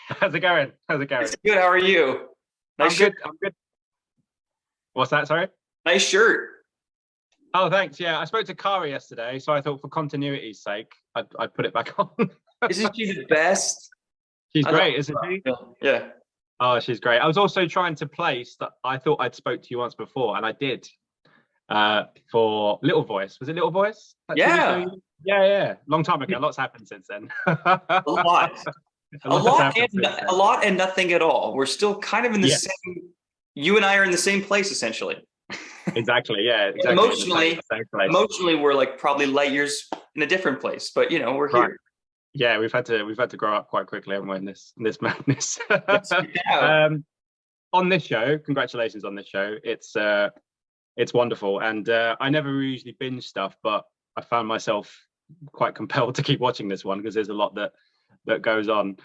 How's it going? How's it going? It's good. How are you? Nice I'm shirt. good. I'm good. What's that? Sorry. Nice shirt. Oh, thanks. Yeah, I spoke to Cara yesterday, so I thought for continuity's sake, I'd put it back on. Isn't she the best? She's I great, love isn't she? her. Yeah. Oh, she's great. I was also trying to place that I thought I'd spoke to you once before, and I did. For Little Voice. Was it Little Voice? That TV show? Yeah. Yeah. Long time ago. Lots happened since then. A lot. A lot and nothing at all. We're still kind of in the same. You and I are in the same place essentially. Exactly. Yeah. Exactly. Emotionally, we're like probably light years in a different place, but you know, we're here. Yeah, we've had to grow up quite quickly, haven't we, in this madness. On this show, congratulations on this show. It's wonderful, and I never usually binge stuff, but I found myself quite compelled to keep watching this one because there's a lot that goes on.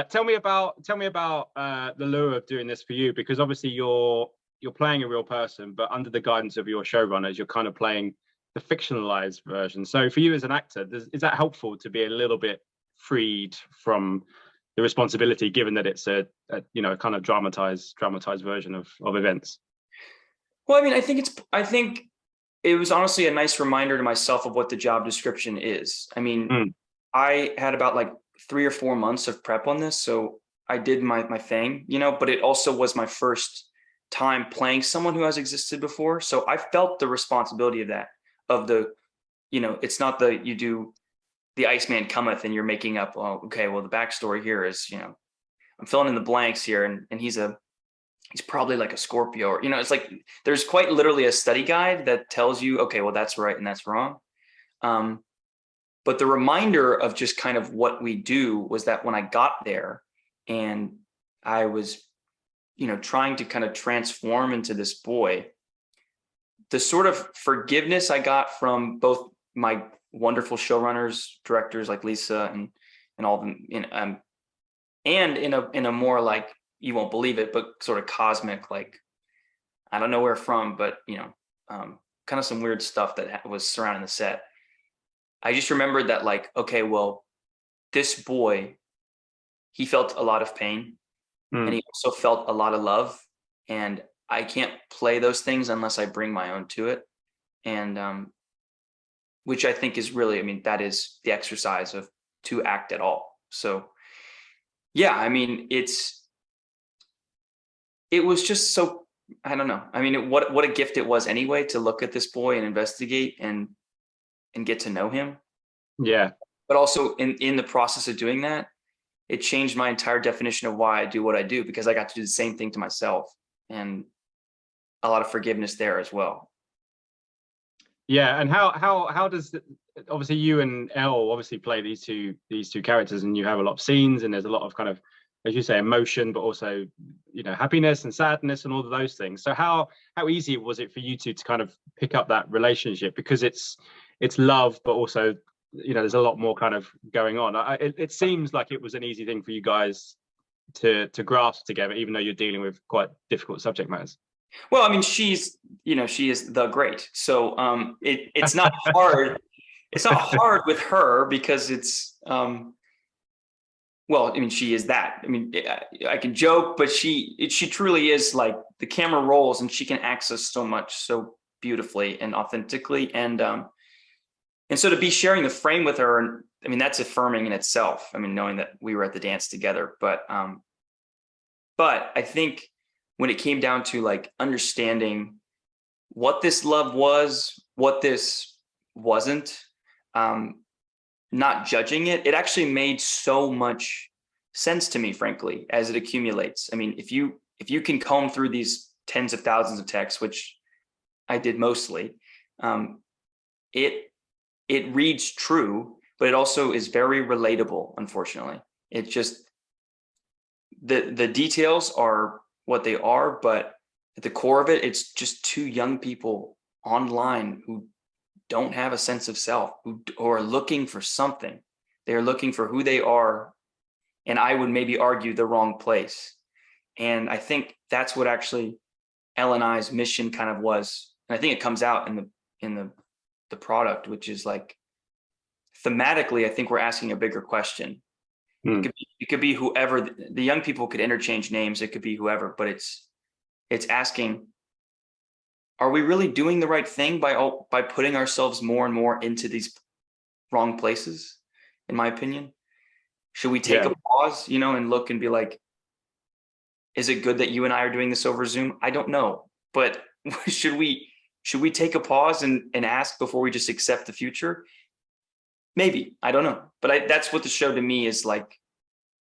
Tell me about the lure of doing this for you, because obviously you're playing a real person, but under the guidance of your showrunners, you're kind of playing the fictionalized version. So for you as an actor, is that helpful to be a little bit freed from the responsibility, given that it's a kind of dramatized version of events? Well, I mean, I think it was honestly a nice reminder to myself of what the job description is. I mean, I had about like 3 or 4 months of prep on this, so I did my thing, but it also was my first time playing someone who has existed before. So I felt the responsibility of that, it's not you do the Iceman cometh and you're making up, oh, okay, well, the backstory here is, I'm filling in the blanks here, and he's probably like a Scorpio, or, it's like, there's quite literally a study guide that tells you, okay, well, that's right and that's wrong. But the reminder of just kind of what we do was that when I got there and I was, trying to kind of transform into this boy, the sort of forgiveness I got from both my wonderful showrunners, directors like Lisa and all of them, and in a more like, you won't believe it, but sort of cosmic, like, I don't know where from, but kind of some weird stuff that was surrounding the set. I just remembered that, like, okay, well, this boy, he felt a lot of pain and he also felt a lot of love, and I can't play those things unless I bring my own to it. And which I think is really, I mean, that is the exercise of to act at all. So yeah, I mean, it was just so, I don't know. I mean, what a gift it was anyway, to look at this boy and investigate and get to know him. Yeah. But also in the process of doing that, it changed my entire definition of why I do what I do, because I got to do the same thing to myself, and a lot of forgiveness there as well. Yeah. And how does obviously you and Elle obviously play these two characters, and you have a lot of scenes, and there's a lot of kind of, as you say, emotion, but also, happiness and sadness and all of those things. So how easy was it for you two to kind of pick up that relationship? Because it's love, but also, there's a lot more kind of going on. It seems like it was an easy thing for you guys to grasp together, even though you're dealing with quite difficult subject matters. Well, I mean, she is the great. So it's not hard. It's not hard with her because it's, well, I mean, she is that. I mean, I can joke, but she truly is, like, the camera rolls and she can access so much so beautifully and authentically. And so to be sharing the frame with her, I mean, that's affirming in itself. I mean, knowing that we were at the dance together, but I think when it came down to, like, understanding what this love was, what this wasn't, not judging it, it actually made so much sense to me, frankly, as it accumulates. I mean, if you can comb through these tens of thousands of texts, which I did mostly, it reads true, but it also is very relatable. Unfortunately, it just, the details are what they are, but at the core of it, it's just two young people online who don't have a sense of self, who are looking for something. They are looking for who they are, and I would maybe argue the wrong place. And I think that's what actually Elle and I's mission kind of was. And I think it comes out in the product, which is, like, thematically, I think we're asking a bigger question. It It could be whoever. The young people could interchange names. It could be whoever, but it's asking, are we really doing the right thing by putting ourselves more and more into these wrong places? In my opinion, should we take a pause, and look and be like, is it good that you and I are doing this over Zoom? I don't know, but should we take a pause and ask before we just accept the future? Maybe, I don't know, but that's what the show to me is like.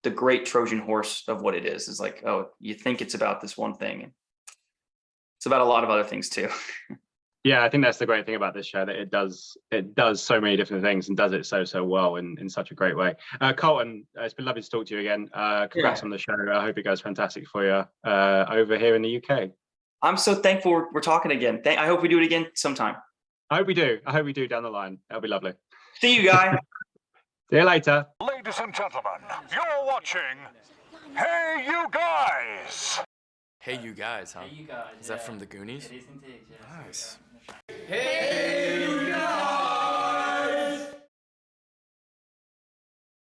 The great Trojan horse of what it is like, oh, you think it's about this one thing, and it's about a lot of other things too. Yeah, I think that's the great thing about this show, that it does so many different things and does it so well in such a great way. Colton, it's been lovely to talk to you again. Congrats on the show. I hope it goes fantastic for you over here in the UK. I'm so thankful we're talking again. I hope we do it again sometime. I hope we do down the line. That'll be lovely. See you guys. See you later. Ladies and gentlemen, you're watching Hey You Guys! Hey You Guys, huh? Hey You Guys. Is that from the Goonies? It is indeed, yes. Nice. Hey!